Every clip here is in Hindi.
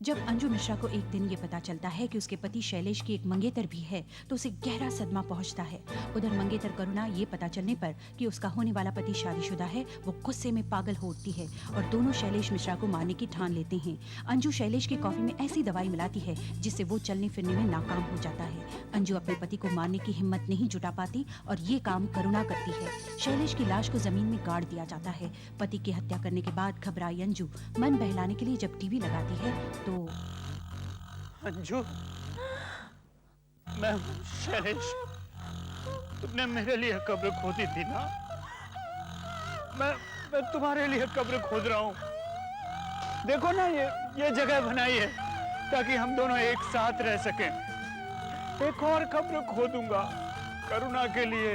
जब अंजू मिश्रा को एक दिन ये पता चलता है कि उसके पति शैलेश की एक मंगेतर भी है तो उसे गहरा सदमा पहुंचता है। उधर मंगेतर करुणा ये पता चलने पर कि उसका होने वाला पति शादीशुदा है, वो गुस्से में पागल हो उठती है और दोनों शैलेश मिश्रा को मारने की ठान लेते हैं। अंजू शैलेश की कॉफी में ऐसी दवाई मिलाती है जिससे वो चलने फिरने में नाकाम हो जाता है। अंजू अपने पति को मारने की हिम्मत नहीं जुटा पाती और ये काम करुणा करती है। शैलेश की लाश को जमीन में गाड़ दिया जाता है। पति की हत्या करने के बाद घबराई अंजू मन बहलाने के लिए जब टीवी लगाती है तो अंजू, मैं शैलेश, तुमने मेरे लिए कब्र खोदी थी ना? मैं तुम्हारे लिए कब्र खोद रहा हूँ। देखो ना, ये जगह बनाई है ताकि हम दोनों एक साथ रह सकें। एक और कब्र खोदूंगा करुणा के लिए।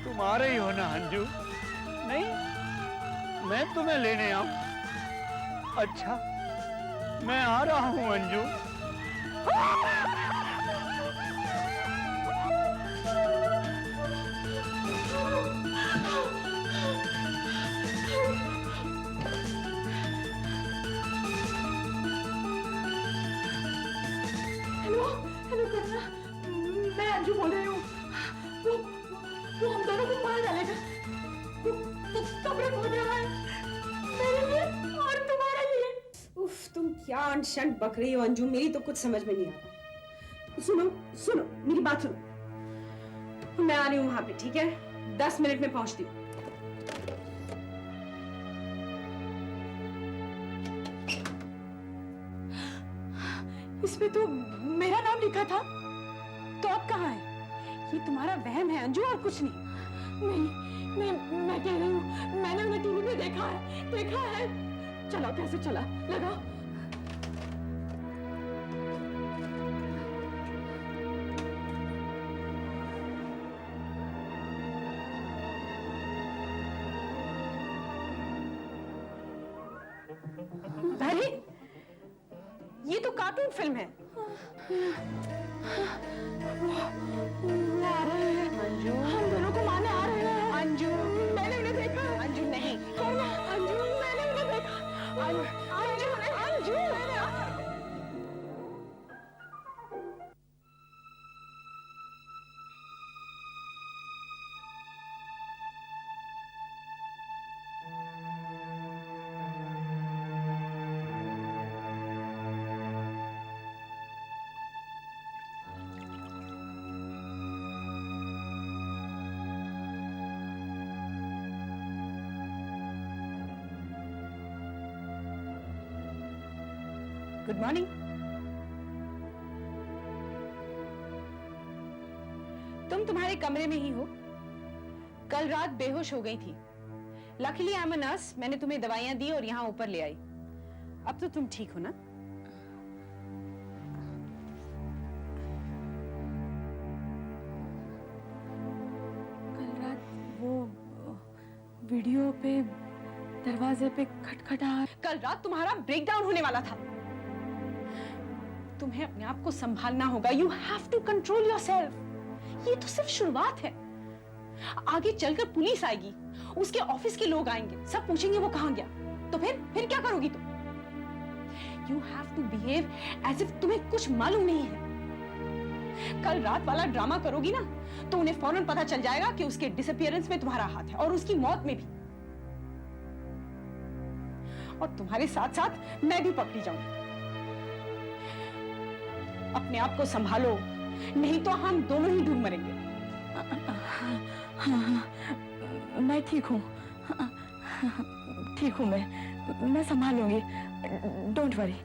तुम आ रही हो ना अंजू? नहीं, मैं तुम्हें लेने आऊं? अच्छा, मैं आ रहा हूं अंजू। हेलो हेलो करुणा, मैं अंजू बोल रही हूँ। वो हम दोनों को मार डालेगा। वो कब्र खोद रहा है मेरे लिए और तुम्हारे लिए। उफ, तुम क्या अनशन बक रही हो अंजू, मेरी तो कुछ समझ में नहीं आता। सुनो सुनो, मेरी बात सुनो। मैं आ रही हूँ वहां पे, ठीक है? 10 मिनट में पहुंचती हूँ। इसमें तो मेरा नाम लिखा था, तो अब कहाँ है? ये तुम्हारा वहम है अंजू और कुछ नहीं। नहीं, मैं कह रही हूँ, मैंने उन्हें टीवी में देखा है। चला कैसे चला, लगाओ। अरे, ये तो कार्टून फिल्म है। वो आ रहे हैं अंजू, हम दोनों को मारने आ रहे हैं अंजू। मैंने उन्हें देखा। अंजू नहीं, अंजू मैंने उन्हें देखा। अंजू मैंने गुड मॉर्निंग। तुम तुम्हारे कमरे में ही हो। कल रात बेहोश हो गई थी। Luckily I am a nurse, मैंने तुम्हें दवाइयां दी और यहां ऊपर ले आई। अब तो तुम ठीक हो ना? कल रात वो वीडियो पे दरवाजे पे खटखटाहट। कल रात तुम्हारा ब्रेकडाउन होने वाला था। तुम्हें अपने आप को संभालना होगा। You have to control yourself. ये तो सिर्फ शुरुआत है। आगे चलकर पुलिस आएगी, उसके ऑफिस के लोग आएंगे, सब पूछेंगे वो कहां गया। तो फिर क्या करोगी तुम? You have to behave as if तुम्हें कुछ मालूम नहीं है। कल रात वाला ड्रामा करोगी ना तो उन्हें फौरन पता चल जाएगा कि उसके डिसअपीयरेंस में तुम्हारा हाथ है और उसकी मौत में भी। और तुम्हारे साथ साथ मैं भी पकड़ी जाऊंगी। अपने आप को संभालो, नहीं तो हम दोनों ही डूब मरेंगे। हाँ, मैं ठीक हूँ। ठीक हूँ, मैं संभाल लूंगी। Don't worry.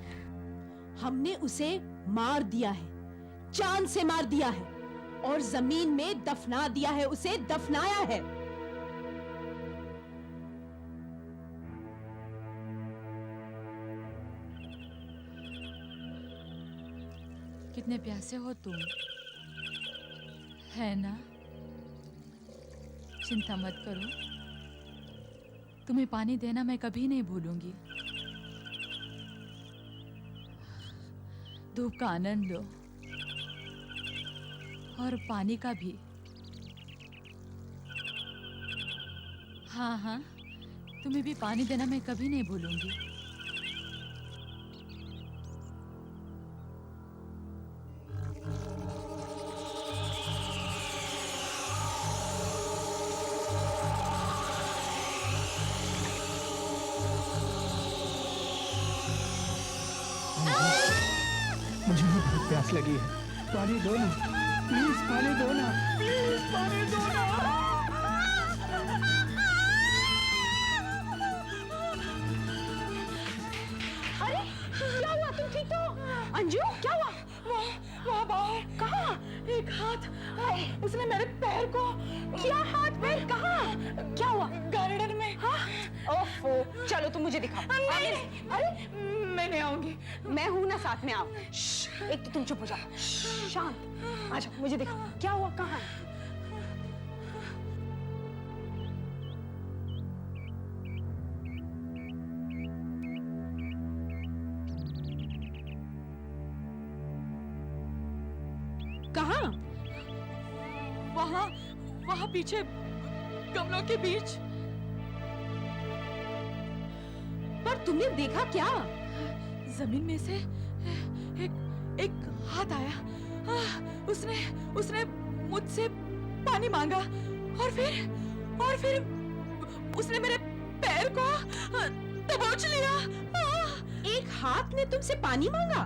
हमने उसे मार दिया है, जान से मार दिया है और जमीन में दफना दिया है, उसे दफनाया है। कितने प्यासे हो तुम, है ना? चिंता मत करो, तुम्हें पानी देना मैं कभी नहीं भूलूंगी। धूप का आनंद लो और पानी का भी। हाँ हाँ, तुम्हें भी पानी देना मैं कभी नहीं भूलूंगी। मुझे भी बहुत प्यास लगी है, पानी दो ना, प्लीज पानी दो ना, प्लीज पानी दो ना। अरे क्या हुआ, तुम ठीक तो? अंजू क्या हुआ? वहाँ बाहर कहाँ? एक हाथ, उसने मेरे पैर को। क्या हाथ पैर कहाँ? क्या हुआ? गार्डन में। हाँ? ओफो, चलो तुम मुझे दिखाओ। नहीं, अरे मैं नहीं आऊंगी। मैं हूं ना साथ में, आओ। एक तो तुम चुप हो जाओ, शांत। अच्छा मुझे दिखाओ, क्या हुआ, कहाँ है? कहाँ? वहाँ वहाँ पीछे गमलों के बीच। पर तुमने देखा क्या? जमीन में से एक हाथ आया। उसने उसने मुझसे पानी मांगा और फिर उसने मेरे पैर को दबोच लिया। एक हाथ ने तुमसे पानी मांगा?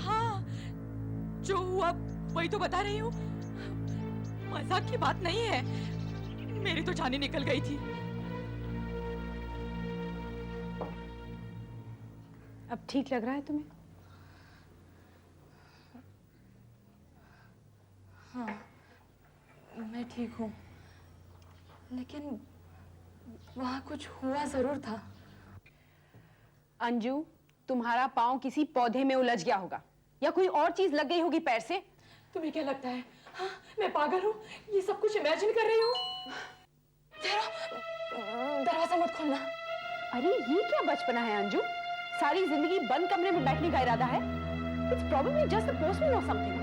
हाँ, जो हुआ वही तो बता रही हूँ। मजाक की बात नहीं है, मेरी तो जान ही निकल गई थी। अब ठीक लग रहा है तुम्हें? हाँ, मैं ठीक हूँ, लेकिन वहाँ कुछ हुआ जरूर था। अंजू, तुम्हारा पाँव किसी पौधे में उलझ गया होगा या कोई और चीज लग गई होगी पैर से। तुम्हें क्या लगता है? हाँ, मैं पागल हूँ, ये सब कुछ इमेजिन कर रही हूँ। दरवाजा मत खोलना। अरे ये क्या बचपना है अंजू? सारी जिंदगी बंद कमरे में बैठने का इरादा है? It's probably just the postman or something.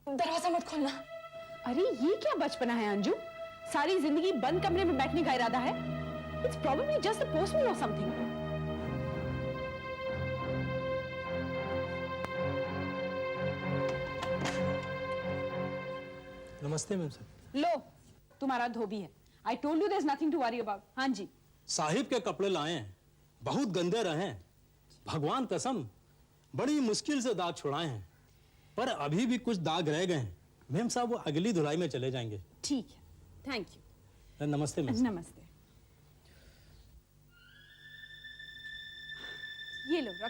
दरवाजा मत खोलना। अरे ये क्या बचपना है अंजू? सारी जिंदगी बंद कमरे में बैठने का इरादा है? It's probably just the postman or something. नमस्ते मैम साहब। लो, तुम्हारा धोबी है। I told you there's nothing to worry about. हाँ जी। साहिब के कपड़े लाए हैं, बहुत गंदे रहे हैं। भगवान कसम बड़ी मुश्किल से दाग छुड़ाए हैं, पर अभी भी कुछ दाग रह गए हैं। मैम साहब वो अगली धुलाई में चले जाएंगे। ठीक है, थैंक यू। नमस्ते मैम साहब। नमस्ते। ये लो रखो।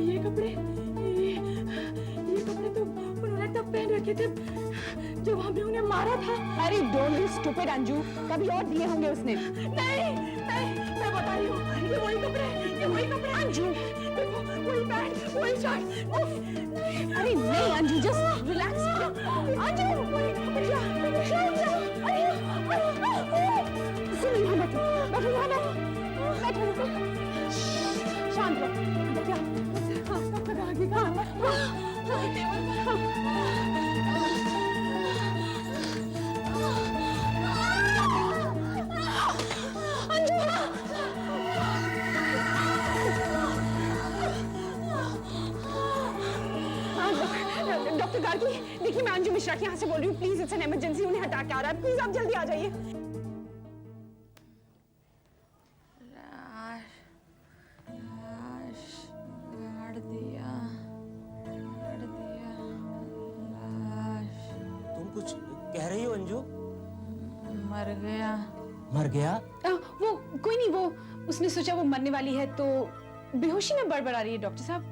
ये कपड़े तो उन्होंने तब पहन रखे थे जब हमने उन्हें मारा था। अरे डोंट बी स्टूपिड अंजू, कभी और दिए होंगे उसने। नहीं, मैं बता रही हूँ, ये वही कपड़े अंजू, देखो, वही पैंट, वही शर्ट। अरे नहीं अंजू, जस्ट रिलैक्स। अंजू, सुनो यहाँ बैठो, बैठो। शांत रहो। क्या? डॉक्टर गार्गी, देखिए मैं अंजू मिश्रा के यहाँ से बोल रही हूँ। प्लीज इट्स एन इमरजेंसी, उन्हें हटा के आ रहा है। प्लीज आप जल्दी आ जाइए। तुम कुछ कह रही हो अंजू? मर गया। मर गया? वो कोई नहीं, वो उसने सोचा वो मरने वाली है तो बेहोशी में बड़बड़ा रही है। डॉक्टर साहब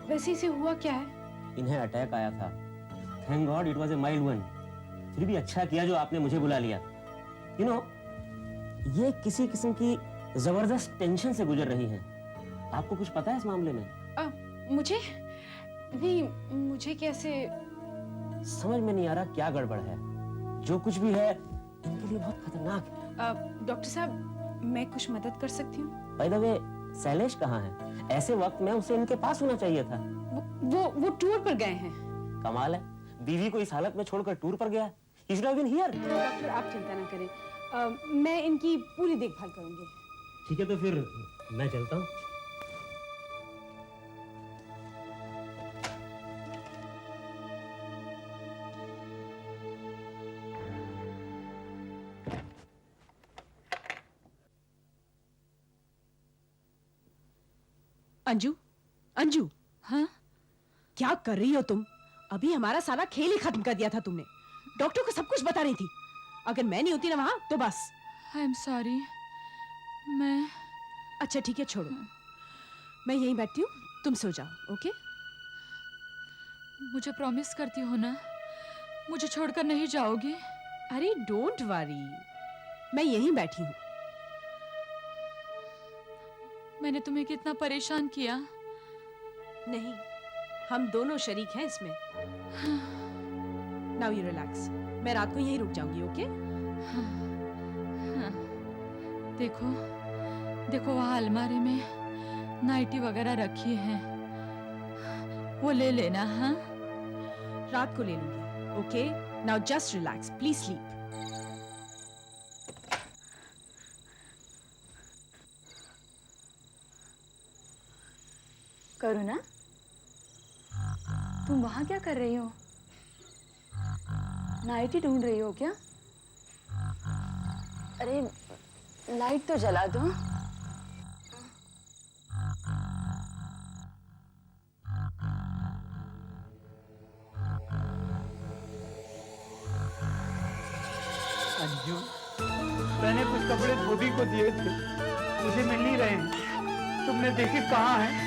वैसे इसे हुआ क्या है? इन्हें अटैक आया था। Thank God it was a mild one. फिर भी अच्छा किया जो आपने मुझे बुला लिया। यू नो, ये किसी किस्म की जबरदस्त टेंशन से गुजर रही हैं। आपको कुछ पता है इस मामले में? मुझे नहीं, मुझे कैसे? समझ में नहीं आ रहा क्या गड़बड़ है। जो कुछ भी है इनके लिए बहुत खतरनाक है। डॉक्टर साहब, मैं कुछ मदद कर सकती हूँ? बाय द वे, शैलेश कहाँ है? ऐसे वक्त में उसे इनके पास होना चाहिए था। वो टूर पर गए हैं। कमाल है, बीवी को इस हालत में छोड़कर टूर पर गया। He should have been here। Doctor, आप चिंता ना करें, मैं इनकी पूरी देखभाल करूंगी। ठीक है, तो फिर मैं चलता हूँ। अंजू, अंजू, हाँ? क्या कर रही हो तुम? अभी हमारा सारा खेल ही खत्म कर दिया था तुमने। डॉक्टर को सब कुछ बता रही थी। अगर मैं नहीं होती ना वहां तो बस। I am sorry. मैं अच्छा ठीक है, छोड़ो, मैं यहीं बैठती हूँ, तुम सो जाओ। ओके? मुझे प्रॉमिस करती हो ना, मुझे छोड़कर नहीं जाओगी? अरे डोंट वरी, मैं यहीं बैठी हूँ। मैंने तुम्हें कितना परेशान किया। नहीं, हम दोनों शरीक हैं इसमें। नाउ यू रिलैक्स, मैं रात को यहीं रुक जाऊंगी। ओके? हाँ। देखो देखो, वहाँ अलमारी में नाइटी वगैरह रखी है, वो ले लेना। हाँ, रात को ले लूंगी। Okay? Now just relax, please sleep. Karuna, तुम वहाँ क्या कर रही हो? नाइटी ढूंढ रही हो क्या? अरे लाइट तो जला दो। अंजू, मैंने कुछ कपड़े धोबी को दिए थे, मुझे मिल नहीं रहे हैं। तुमने देखे कहाँ हैं?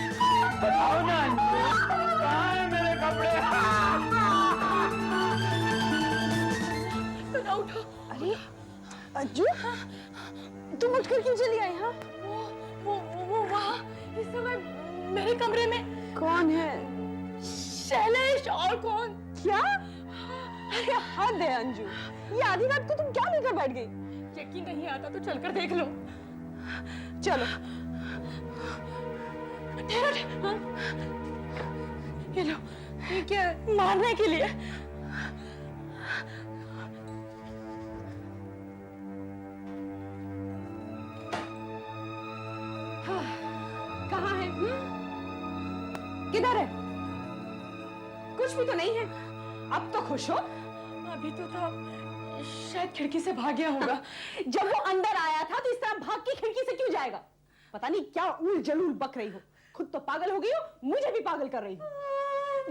बताओ ना अंजू, कहाँ हैं मेरे कपड़े? उठो। अरे अंजू, तुम उठकर क्यों चली आई? हाँ, वो वहाँ इस समय मेरे कमरे में। कौन है? शैलेश। और कौन? क्या? अरे हद है अंजू, ये आधी रात को तुम क्या लेकर बैठ गई? यकीन नहीं आता तो चलकर देख लो। चलो। हाँ? ये लो, ये क्या? मारने के लिए। कहाँ है? किधर है? कुछ भी तो नहीं है। अब तो खुश हो। अभी तो था, शायद खिड़की से भाग गया होगा। जब वो अंदर आया था तो इस तरह भाग के खिड़की से क्यों जाएगा? पता नहीं क्या उल जलूल बक रही हो। खुद तो पागल हो गई हो, मुझे भी पागल कर रही हो।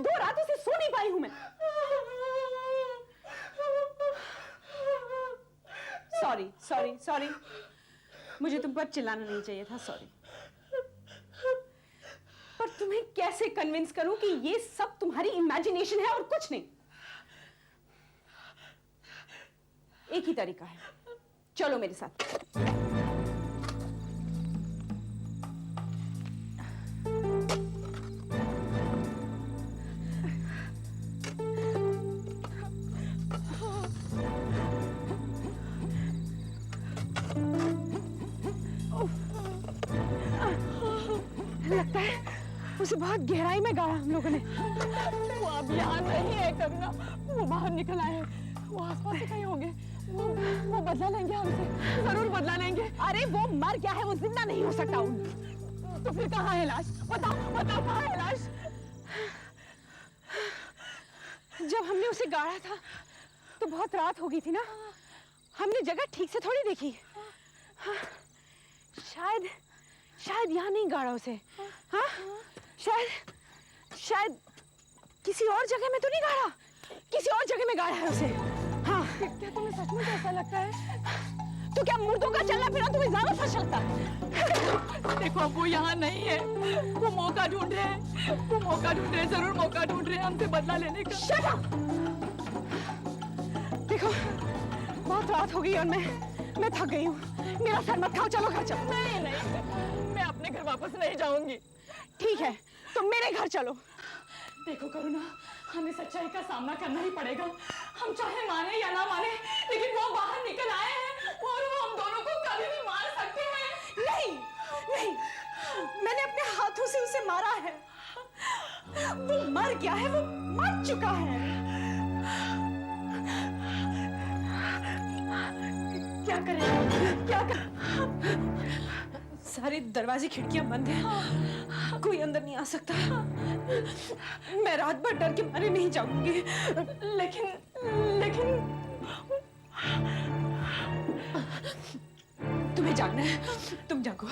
2 रातों से सो नहीं पाई हूं मैं। सॉरी सॉरी सॉरी, मुझे तुम पर चिल्लाना नहीं चाहिए था। सॉरी। पर तुम्हें कैसे कन्विंस करूं कि ये सब तुम्हारी इमेजिनेशन है और कुछ नहीं? एक ही तरीका है, चलो मेरे साथ। लगता है उसे बहुत गहराई में गाड़ा हम लोगों ने। वो अब यहाँ नहीं है करुणा, वो बाहर निकल आए हैं। वो आसपास से कहीं होंगे। वो बदला लेंगे हमसे, जरूर बदला लेंगे। अरे वो मर गया है, वो जिंदा नहीं हो सकता। तो फिर कहाँ है लाश? बताओ बताओ, कहाँ है लाश? जब हमने उसे गाड़ा था तो बहुत रात हो गई थी ना, हमने जगह ठीक से थोड़ी देखी। हाँ, शायद यहाँ नहीं गाड़ा उसे। हाँ, शायद किसी और जगह में तो नहीं गाड़ा, किसी और जगह में गाड़ा है उसे। हाँ, क्या तुम्हें सच में ऐसा लगता है? तो क्या मुर्दों का चलना फिरना तुम्हें ज्यादा सच लगता है? देखो, वो यहाँ नहीं है, वो मौका ढूंढ रहे हैं, वो मौका ढूंढ रहे हैं, जरूर मौका ढूंढ रहे हैं हमसे बदला लेने का। Shut up! देखो, बहुत रात हो गई और मैं थक गई हूँ। मेरा सर मत खाओ, चलो घर चलो। नहीं, मैं अपने घर वापस नहीं जाऊंगी। ठीक है, तो मेरे घर चलो। देखो करुणा, हमें सच्चाई का सामना करना ही पड़ेगा। हम चाहे माने या ना माने, लेकिन वो बाहर निकल आए हैं और वो हम दोनों को कभी भी मार सकते हैं। नहीं नहीं, मैंने अपने हाथों से उसे मारा है। वो मर गया है, वो मर चुका है। क्या करें, क्या करें? सारे दरवाजे खिड़कियां बंद हैं, कोई अंदर नहीं आ सकता। मैं रात भर डर के मारे नहीं जाऊंगी। लेकिन लेकिन तुम्हें जागना है, तुम जागो।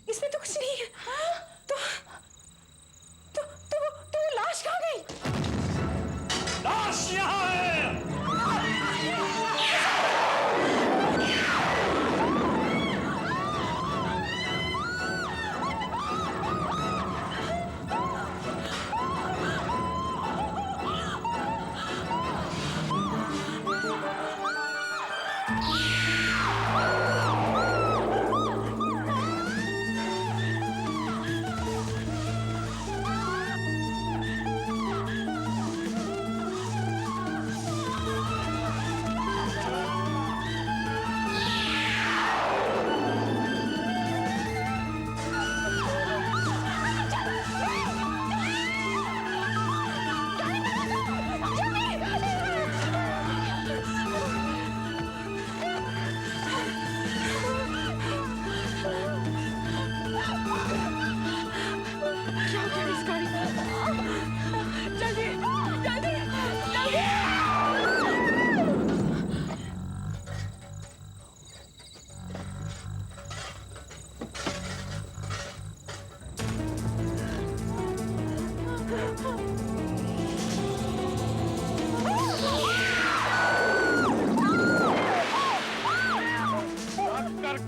इसमें तो कुछ नहीं है। तो वो लाश कहाँ गई? लाश यहाँ है।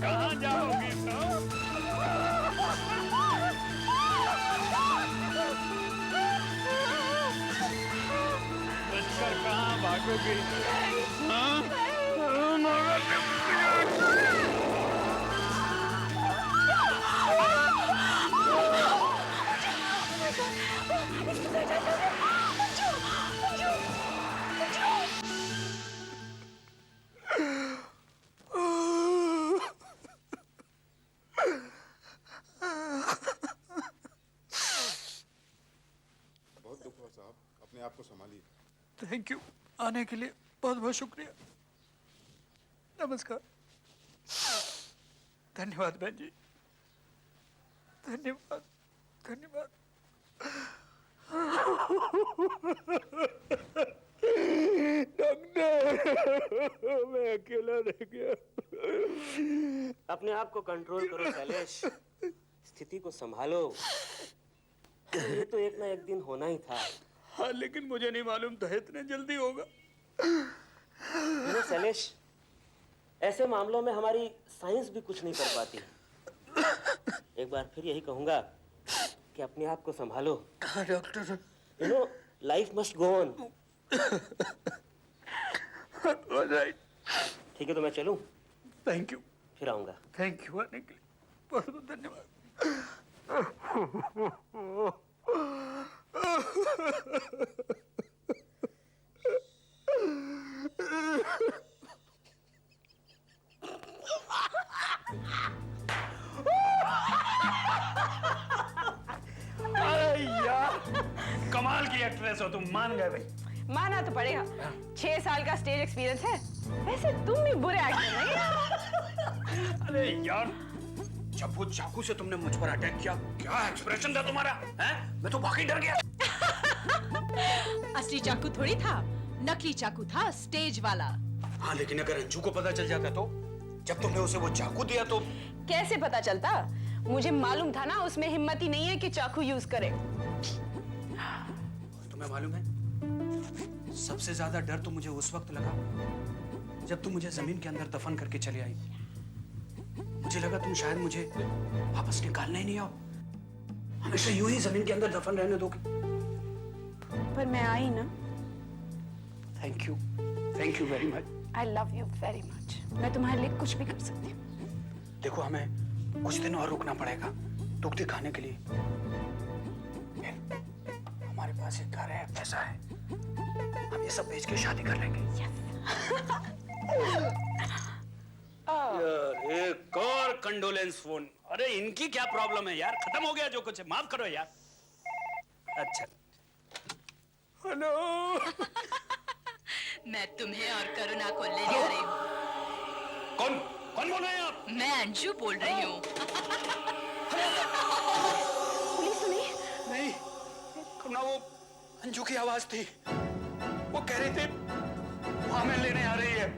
कहाँ जाओगी तुम? बचकर कहाँ भागोगी? हाँ? मगर थैंक यू आने के लिए, बहुत बहुत शुक्रिया। नमस्कार। धन्यवाद बहन जी, धन्यवाद धन्यवाद। डॉक्टर, मैं अकेला रह गया। अपने आप को कंट्रोल करो शैलेश, स्थिति को संभालो। ये तो एक ना एक दिन होना ही था। हाँ, लेकिन मुझे नहीं मालूम था इतने जल्दी होगा। शैलेश, ऐसे मामलों में हमारी साइंस भी कुछ नहीं कर पाती। एक बार फिर यही कहूंगा कि अपने आप को संभालो। हाँ doctor. You know, life must go on. Alright. ठीक है, तो मैं चलूं? Thank you. फिर आऊंगा। थैंक यू आने के लिए, बहुत बहुत धन्यवाद। अरे यार, कमाल की एक्ट्रेस हो तुम, मान गए भाई। माना तो पड़ेगा, 6 साल का स्टेज एक्सपीरियंस है। वैसे तुम भी बुरे एक्टर नहीं। अरे यार, जब वो चाकू से तुमने मुझ पर अटैक किया, क्या एक्सप्रेशन था तुम्हारा, हैं? मैं तो वाकई डर गया। असली चाकू थोड़ी था, नकली चाकू था, स्टेज वाला। हाँ, लेकिन अगर अंजू को पता चल जाता तो? जब तुमने उसे वो चाकू दिया तो? कैसे पता चलता? मुझे मालूम था ना, उसमें हिम्मत ही नहीं है कि चाकू यूज करे। तुम्हें मालूम है, सबसे ज्यादा डर तो मुझे उस वक्त लगा जब तुम मुझे जमीन के अंदर दफन करके चली आई। मुझे लगा तुम शायद मुझे वापस निकालने ही नहीं आओ, हमेशा यूं ही जमीन के अंदर दफन रहने दोगे। पर मैं आई ना। Thank you very much. I love you very much. मैं तुम्हारे लिए कुछ भी कर सकती हूँ। देखो, हमें कुछ दिन और रुकना पड़ेगा दुख दिखाने के लिए। हमारे पास एक घर है, पैसा है, हम ये सब बेच के शादी कर लेंगे। यार, एक और कंडोलेंस फोन। अरे इनकी क्या प्रॉब्लम है यार, खत्म हो गया जो कुछ है, माफ करो यार। अच्छा, हेलो। मैं तुम्हें और करुणा को लेने आ रही हूँ। कौन कौन बोल रहे हैं आप? मैं अंजू बोल रही हूँ। पुलिस तो नहीं? नहीं, करुणा, वो अंजू की आवाज थी। वो कह रही थी वो हमें लेने आ रही है।